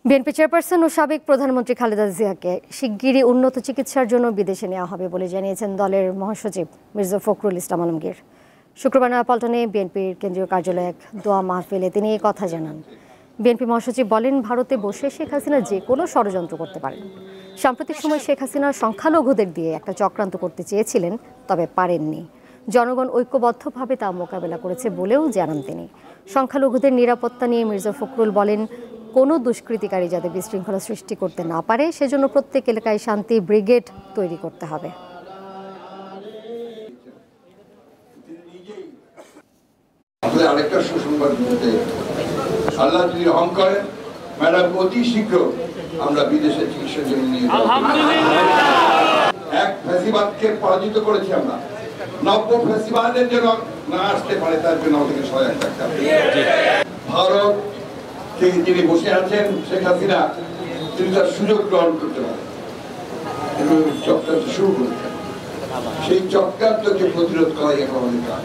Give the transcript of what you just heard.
BNP chairperson ও সাবেক প্রধানমন্ত্রী খালেদা জিয়াকে শিগগিরই উন্নত চিকিৎসার জন্য বিদেশে নেওয়া হবে বলে জানিয়েছেন দলের মহাসচিব মির্জা ফখরুল ইসলাম আলমগীর। শুক্রবার নয়াপল্টনে বিএনপির কেন্দ্রীয় কার্যালয়ে এক দোয়া মাহফিলে তিনি এই কথা জানান। বিএনপি মহাসচিব বলেন, ভারতে বসে শেখ হাসিনা যে কোনো ষড়যন্ত্র করতে পারেন। সাম্প্রতিক সময় শেখ হাসিনা সংখ্যালঘুদের দিয়ে একটা চক্রান্ত করতে চেয়েছিলেন, তবে পারেননি। জনগণ ঐক্যবদ্ধভাবে তা মোকাবেলা করেছে বলেও জানান তিনি। সংখ্যালঘুদের নিরাপত্তা নিয়ে মির্জা ফখরুল বলেন, কোনো দুষ্কৃতিকারী যাতে বিশৃঙ্খলা সৃষ্টি করতে না পারে, সেজন্য প্রত্যেক এলাকায় শান্তি ব্রিগেড তৈরি করতে হবে। আরেকটা সুসংবাদ দিতে, আল্লাহ যদি রহম করেন, ম্যাডাম অতি শীঘ্র আমরা বিদেশে চিকিৎসার জন্য নিয়ে যাব। এক ফ্যাসিবাদকে পরাজিত করেছি আমরা, নব্য ফ্যাসিবাদের জন্য না আসতে পারে তার জন্য আমাদেরকে সহায়তা থাকতে হবে। ভারত থেকে যিনি বসে আছেন শেখ হাসিনা, তিনি তার সুযোগ গ্রহণ করতে পারেন এবং চক্রান্ত শুরু করেছেন। সেই চক্রান্তকে প্রতিরোধ করাই এখন আমাদের কাজ।